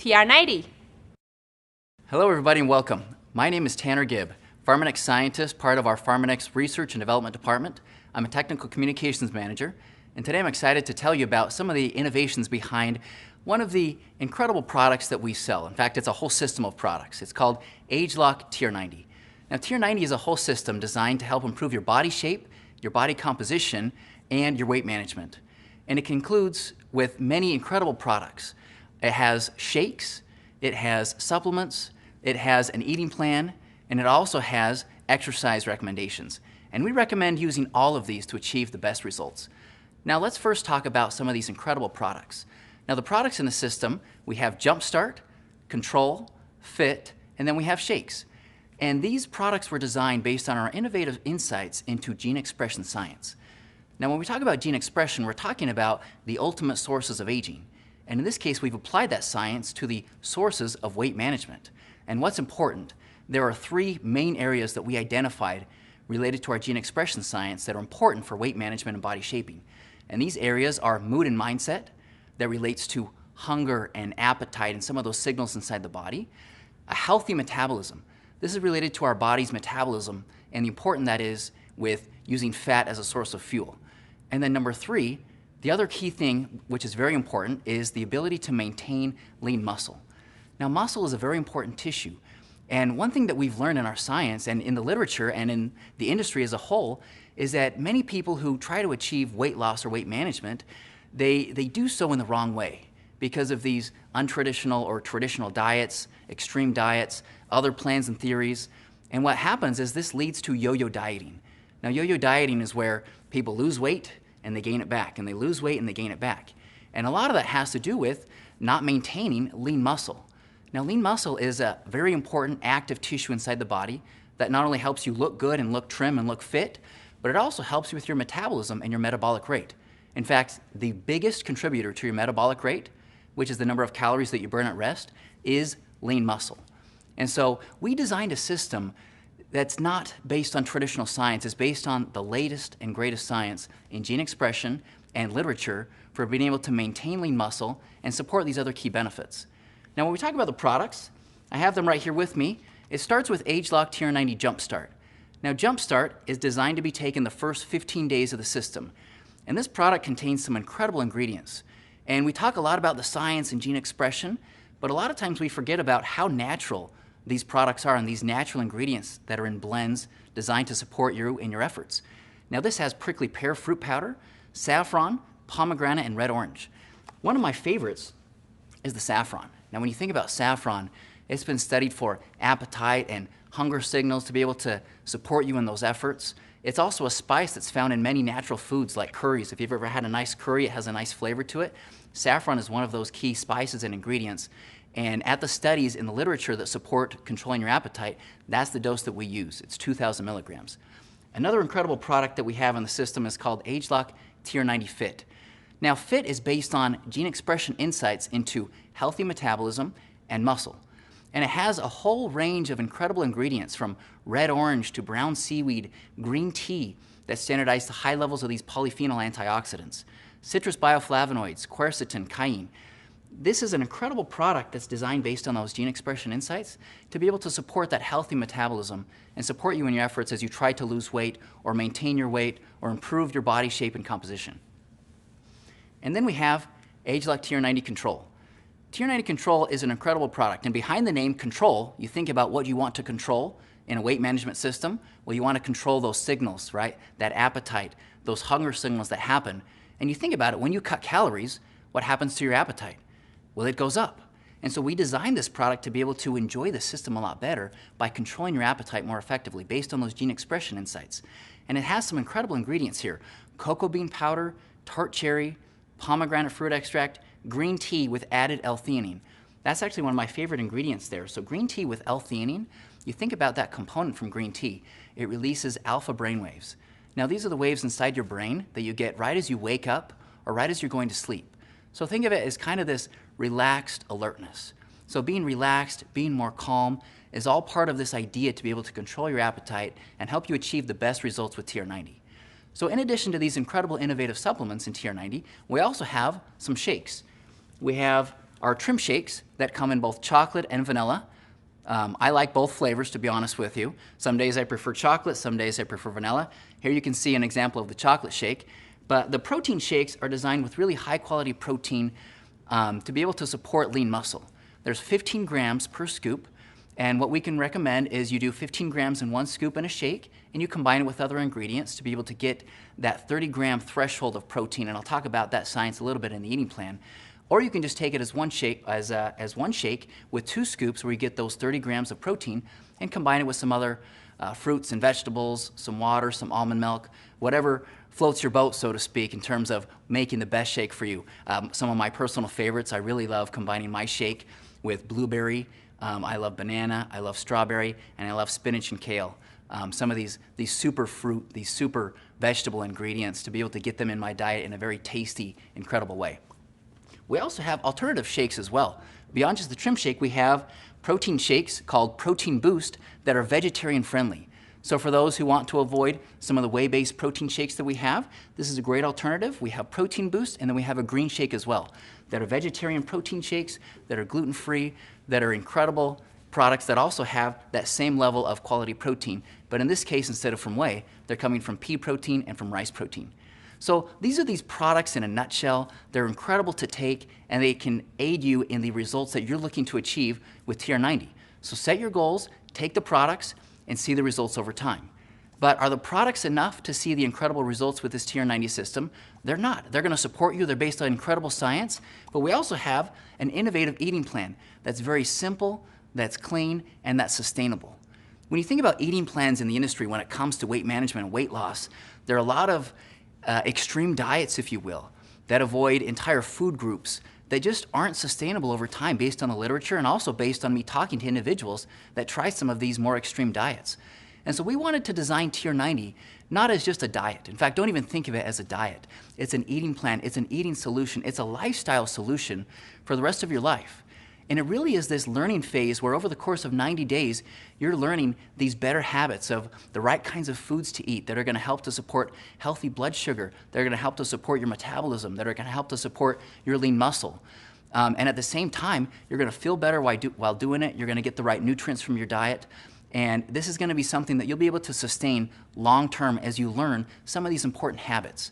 Tr90. Hello everybody and welcome. My name is Tanner Gibb, Pharmanex scientist, part of our Pharmanex Research and Development Department. I'm a technical communications manager, and today I'm excited to tell you about some of the innovations behind one of the incredible products that we sell. In fact, it's a whole system of products. It's called ageLOC Tr90. Now, Tr90 is a whole system designed to help improve your body shape, your body composition, and your weight management. And it concludes with many incredible products. It has shakes, it has supplements, it has an eating plan, and it also has exercise recommendations. And we recommend using all of these to achieve the best results. Now let's first talk about some of these incredible products. Now the products in the system, we have Jumpstart, Control, Fit, and then we have Shakes. And these products were designed based on our innovative insights into gene expression science. Now when we talk about gene expression, we're talking about the ultimate sources of aging. And in this case, we've applied that science to the sources of weight management. And what's important, there are three main areas that we identified related to our gene expression science that are important for weight management and body shaping. And these areas are mood and mindset, that relates to hunger and appetite and some of those signals inside the body. A healthy metabolism. This is related to our body's metabolism and the important that is with using fat as a source of fuel. And then number three, the other key thing, which is very important, is the ability to maintain lean muscle. Now, muscle is a very important tissue. And one thing that we've learned in our science and in the literature and in the industry as a whole is that many people who try to achieve weight loss or weight management, they do so in the wrong way because of these untraditional or traditional diets, extreme diets, other plans and theories. And what happens is this leads to yo-yo dieting. Now, yo-yo dieting is where people lose weight and they gain it back, and they lose weight and they gain it back. And a lot of that has to do with not maintaining lean muscle. Now, lean muscle is a very important active tissue inside the body that not only helps you look good and look trim and look fit, but it also helps you with your metabolism and your metabolic rate. In fact, the biggest contributor to your metabolic rate, which is the number of calories that you burn at rest, is lean muscle. And so we designed a system that's not based on traditional science. It's based on the latest and greatest science in gene expression and literature for being able to maintain lean muscle and support these other key benefits. Now, when we talk about the products, I have them right here with me. It starts with ageLOC Tr90 Jumpstart. Now, Jumpstart is designed to be taken the first 15 days of the system. And this product contains some incredible ingredients. And we talk a lot about the science and gene expression, but a lot of times we forget about how natural these products are and these natural ingredients that are in blends designed to support you in your efforts. Now, this has prickly pear fruit powder, saffron, pomegranate, and red orange. One of my favorites is the saffron. Now, when you think about saffron, it's been studied for appetite and hunger signals to be able to support you in those efforts. It's also a spice that's found in many natural foods like curries. If you've ever had a nice curry, it has a nice flavor to it. Saffron is one of those key spices and ingredients. And at the studies in the literature that support controlling your appetite, that's the dose that we use. It's 2,000 milligrams. Another incredible product that we have in the system is called ageLOC Tr90 Fit. Now, Fit is based on gene expression insights into healthy metabolism and muscle. And it has a whole range of incredible ingredients from red orange to brown seaweed, green tea that's standardized to high levels of these polyphenol antioxidants, citrus bioflavonoids, quercetin, cayenne. This is an incredible product that's designed based on those gene expression insights to be able to support that healthy metabolism and support you in your efforts as you try to lose weight or maintain your weight or improve your body shape and composition. And then we have ageLOC Tr90 Control. Tr90 Control is an incredible product, and behind the name Control, you think about what you want to control in a weight management system. Well, you want to control those signals, right? That appetite, those hunger signals that happen. And you think about it, when you cut calories, what happens to your appetite? Well, it goes up. And so we designed this product to be able to enjoy the system a lot better by controlling your appetite more effectively based on those gene expression insights. And it has some incredible ingredients here: cocoa bean powder, tart cherry, pomegranate fruit extract, green tea with added L-theanine. That's actually one of my favorite ingredients there. So green tea with L-theanine, you think about that component from green tea. It releases alpha brainwaves. Now, these are the waves inside your brain that you get right as you wake up or right as you're going to sleep. So think of it as kind of this relaxed alertness. So being relaxed, being more calm is all part of this idea to be able to control your appetite and help you achieve the best results with Tr90. So in addition to these incredible innovative supplements in Tr90, we also have some shakes. We have are trim shakes that come in both chocolate and vanilla. I like both flavors, to be honest with you. Some days I prefer chocolate, some days I prefer vanilla. Here you can see an example of the chocolate shake. But the protein shakes are designed with really high quality protein to be able to support lean muscle. There's 15 grams per scoop, and what we can recommend is you do 15 grams in one scoop in a shake, and you combine it with other ingredients to be able to get that 30-gram threshold of protein, and I'll talk about that science a little bit in the eating plan. Or you can just take it as one shake, one shake with 2 scoops where you get those 30 grams of protein and combine it with some other fruits and vegetables, some water, some almond milk, whatever floats your boat, so to speak, in terms of making the best shake for you. Some of my personal favorites, I really love combining my shake with blueberry, I love banana, I love strawberry, and I love spinach and kale. Some of these super fruit, these super vegetable ingredients to be able to get them in my diet in a very tasty, incredible way. We also have alternative shakes as well. Beyond just the trim shake, we have protein shakes called Protein Boost that are vegetarian friendly. So for those who want to avoid some of the whey-based protein shakes that we have, this is a great alternative. We have Protein Boost, and then we have a green shake as well that are vegetarian protein shakes that are gluten-free, that are incredible products that also have that same level of quality protein. But in this case, instead of from whey, they're coming from pea protein and from rice protein. So these are these products in a nutshell. They're incredible to take, and they can aid you in the results that you're looking to achieve with Tr90. So set your goals, take the products, and see the results over time. But are the products enough to see the incredible results with this Tr90 system? They're not. They're going to support you. They're based on incredible science. But we also have an innovative eating plan that's very simple, that's clean, and that's sustainable. When you think about eating plans in the industry when it comes to weight management and weight loss, there are a lot of extreme diets, if you will, that avoid entire food groups that just aren't sustainable over time based on the literature and also based on me talking to individuals that try some of these more extreme diets. And so we wanted to design Tr90 not as just a diet. In fact, don't even think of it as a diet. It's an eating plan, it's an eating solution, it's a lifestyle solution for the rest of your life. And it really is this learning phase where over the course of 90 days, you're learning these better habits of the right kinds of foods to eat that are going to help to support healthy blood sugar, that are going to help to support your metabolism, that are going to help to support your lean muscle. And at the same time, you're going to feel better while doing it. You're going to get the right nutrients from your diet. And this is going to be something that you'll be able to sustain long term as you learn some of these important habits.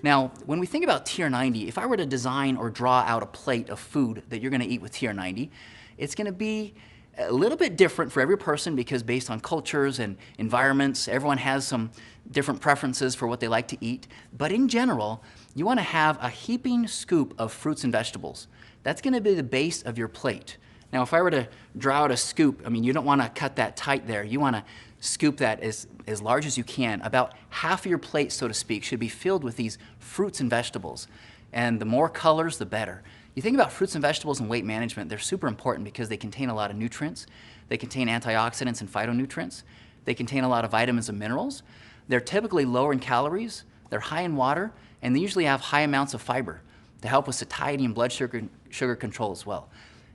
Now, when we think about Tr90, if I were to design or draw out a plate of food that you're going to eat with Tr90, it's going to be a little bit different for every person because based on cultures and environments, everyone has some different preferences for what they like to eat. But in general, you want to have a heaping scoop of fruits and vegetables. That's going to be the base of your plate. Now, if I were to draw out a scoop, I mean, you don't want to cut that tight there. You want to scoop that as large as you can. About half of your plate, so to speak, should be filled with these fruits and vegetables. And the more colors, the better. You think about fruits and vegetables and weight management, they're super important because they contain a lot of nutrients. They contain antioxidants and phytonutrients. They contain a lot of vitamins and minerals. They're typically lower in calories, they're high in water, and they usually have high amounts of fiber to help with satiety and blood sugar control as well.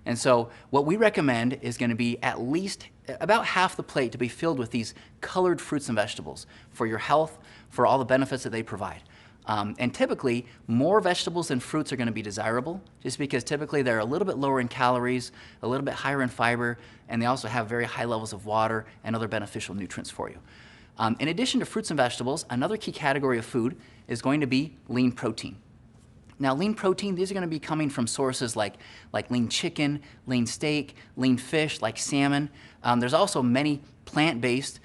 And so what we recommend is going to be at least about half the plate to be filled with these colored fruits and vegetables for your health, for all the benefits that they provide. And typically, more vegetables than fruits are going to be desirable just because typically they're a little bit lower in calories, a little bit higher in fiber, and they also have very high levels of water and other beneficial nutrients for you. In addition to fruits and vegetables, another key category of food is going to be lean protein. Now, lean protein, these are going to be coming from sources like lean chicken, lean steak, lean fish, like salmon. There's also many plant-based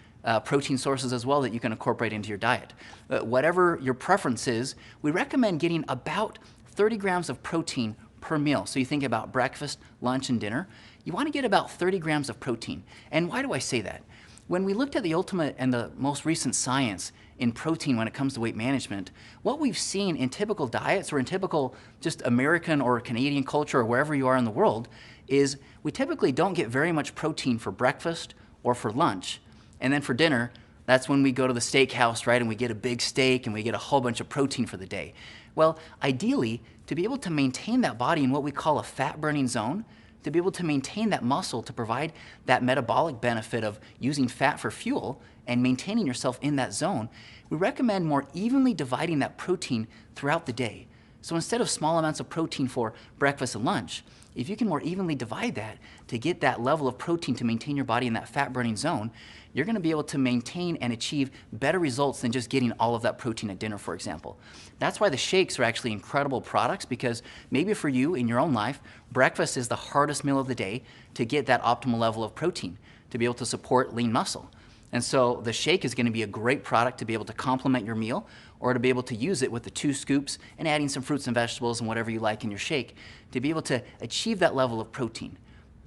protein sources as well that you can incorporate into your diet. Whatever your preference is, we recommend getting about 30 grams of protein per meal. So you think about breakfast, lunch, and dinner. You want to get about 30 grams of protein. And why do I say that? When we looked at the ultimate and the most recent science in protein when it comes to weight management, what we've seen in typical diets or in typical just American or Canadian culture or wherever you are in the world is we typically don't get very much protein for breakfast or for lunch. And then for dinner, that's when we go to the steakhouse, right, and we get a big steak and we get a whole bunch of protein for the day. Well, ideally, to be able to maintain that body in what we call a fat-burning zone, to be able to maintain that muscle, to provide that metabolic benefit of using fat for fuel and maintaining yourself in that zone, we recommend more evenly dividing that protein throughout the day. So instead of small amounts of protein for breakfast and lunch, if you can more evenly divide that to get that level of protein to maintain your body in that fat burning zone, you're going to be able to maintain and achieve better results than just getting all of that protein at dinner, for example. That's why the shakes are actually incredible products, because maybe for you in your own life, breakfast is the hardest meal of the day to get that optimal level of protein to be able to support lean muscle. And so the shake is going to be a great product to be able to complement your meal, or to be able to use it with the 2 scoops and adding some fruits and vegetables and whatever you like in your shake to be able to achieve that level of protein.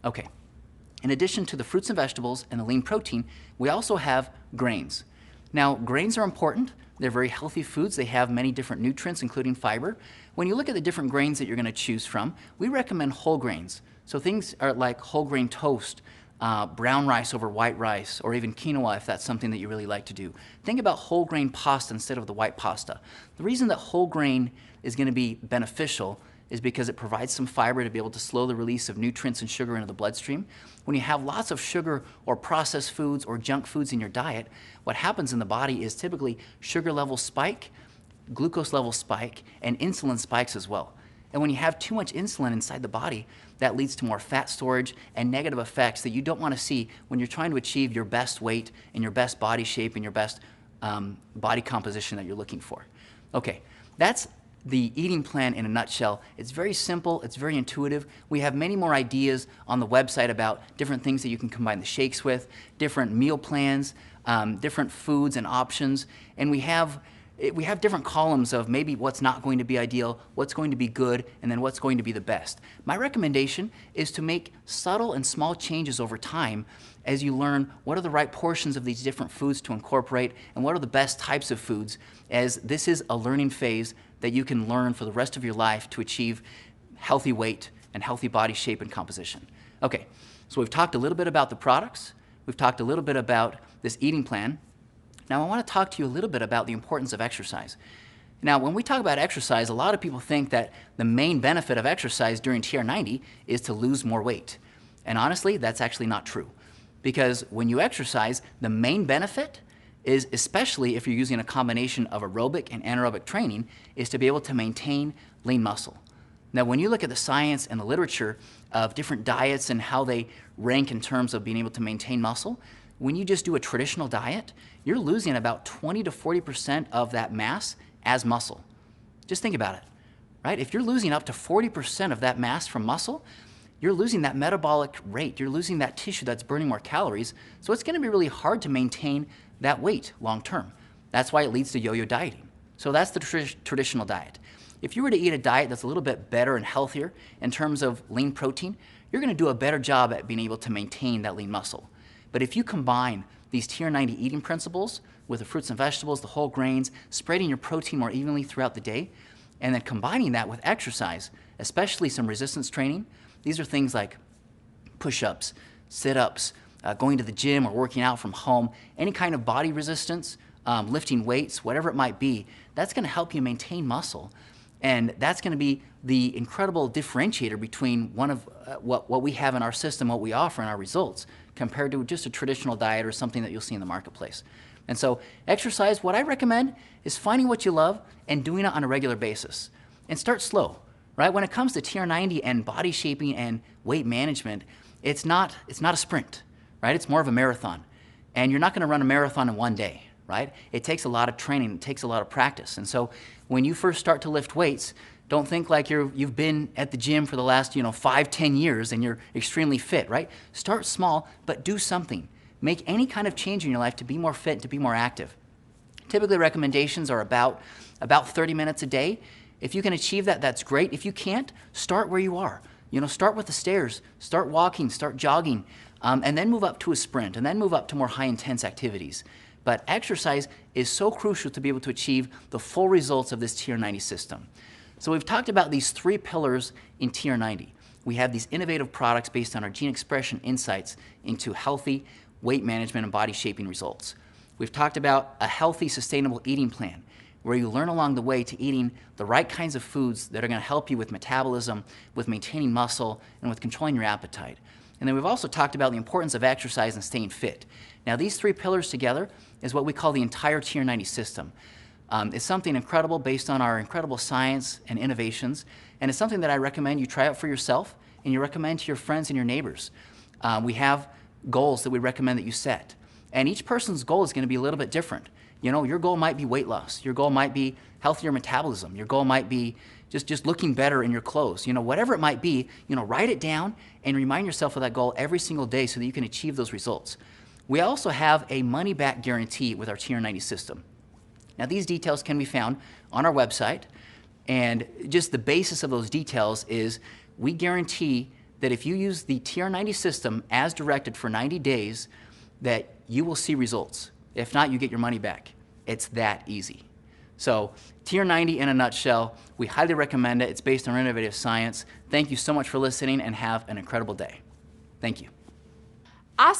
Okay, in addition to the fruits and vegetables and the lean protein, we also have grains. Now, grains are important. They're very healthy foods. They have many different nutrients, including fiber. When you look at the different grains that you're going to choose from, we recommend whole grains. So things are like whole grain toast, brown rice over white rice, or even quinoa if that's something that you really like to do. Think about whole grain pasta instead of the white pasta. The reason that whole grain is going to be beneficial is because it provides some fiber to be able to slow the release of nutrients and sugar into the bloodstream. When you have lots of sugar or processed foods or junk foods in your diet, what happens in the body is typically sugar levels spike, glucose levels spike, and insulin spikes as well. And when you have too much insulin inside the body, that leads to more fat storage and negative effects that you don't want to see when you're trying to achieve your best weight and your best body shape and your best body composition that you're looking for. Okay, that's the eating plan in a nutshell. It's very simple, it's very intuitive. We have many more ideas on the website about different things that you can combine the shakes with, different meal plans, different foods and options, and we have different columns of maybe what's not going to be ideal, what's going to be good, and then what's going to be the best. My recommendation is to make subtle and small changes over time as you learn what are the right portions of these different foods to incorporate and what are the best types of foods, as this is a learning phase that you can learn for the rest of your life to achieve healthy weight and healthy body shape and composition. Okay, so we've talked a little bit about the products, we've talked a little bit about this eating plan. Now I want to talk to you a little bit about the importance of exercise. Now when we talk about exercise, a lot of people think that the main benefit of exercise during Tr90 is to lose more weight. And honestly, that's actually not true. Because when you exercise, the main benefit is, especially if you're using a combination of aerobic and anaerobic training, is to be able to maintain lean muscle. Now when you look at the science and the literature of different diets and how they rank in terms of being able to maintain muscle, when you just do a traditional diet, you're losing about 20 to 40% of that mass as muscle. Just think about it, right? If you're losing up to 40% of that mass from muscle, you're losing that metabolic rate, you're losing that tissue that's burning more calories, so it's gonna be really hard to maintain that weight long term. That's why it leads to yo-yo dieting. So that's the traditional diet. If you were to eat a diet that's a little bit better and healthier in terms of lean protein, you're gonna do a better job at being able to maintain that lean muscle. But if you combine these Tr90 eating principles with the fruits and vegetables, the whole grains, spreading your protein more evenly throughout the day, and then combining that with exercise, especially some resistance training, these are things like push-ups, sit-ups, going to the gym or working out from home, any kind of body resistance, lifting weights, whatever it might be, that's gonna help you maintain muscle. And that's gonna be the incredible differentiator between one of what we have in our system, what we offer in our results, compared to just a traditional diet or something that you'll see in the marketplace. And so exercise, what I recommend is finding what you love and doing it on a regular basis. And start slow, right? When it comes to Tr90 and body shaping and weight management, it's not a sprint, right? It's more of a marathon. And you're not gonna run a marathon in one day, right? It takes a lot of training, it takes a lot of practice. And so when you first start to lift weights, don't think like you've been at the gym for the last 5-10 years and you're extremely fit, right? Start small, but do something. Make any kind of change in your life to be more fit, to be more active. Typically recommendations are about 30 minutes a day. If you can achieve that, that's great. If you can't, start where you are. Start with the stairs, start walking, start jogging, and then move up to a sprint, and then move up to more high intense activities. But exercise is so crucial to be able to achieve the full results of this Tr90 system. So we've talked about these 3 pillars in Tr90. We have these innovative products based on our gene expression insights into healthy weight management and body shaping results. We've talked about a healthy, sustainable eating plan where you learn along the way to eating the right kinds of foods that are going to help you with metabolism, with maintaining muscle, and with controlling your appetite. And then we've also talked about the importance of exercise and staying fit. Now these 3 pillars together is what we call the entire Tr90 system. It's something incredible based on our incredible science and innovations, and it's something that I recommend you try out for yourself and you recommend to your friends and your neighbors. We have goals that we recommend that you set. And each person's goal is going to be a little bit different. You know, your goal might be weight loss. Your goal might be healthier metabolism. Your goal might be just looking better in your clothes. You know, whatever it might be, you know, write it down and remind yourself of that goal every single day so that you can achieve those results. We also have a money-back guarantee with our Tr90 system. Now, these details can be found on our website, and just the basis of those details is we guarantee that if you use the Tr90 system as directed for 90 days, that you will see results. If not, you get your money back. It's that easy. So Tr90 in a nutshell, we highly recommend it. It's based on innovative science. Thank you so much for listening and have an incredible day. Thank you.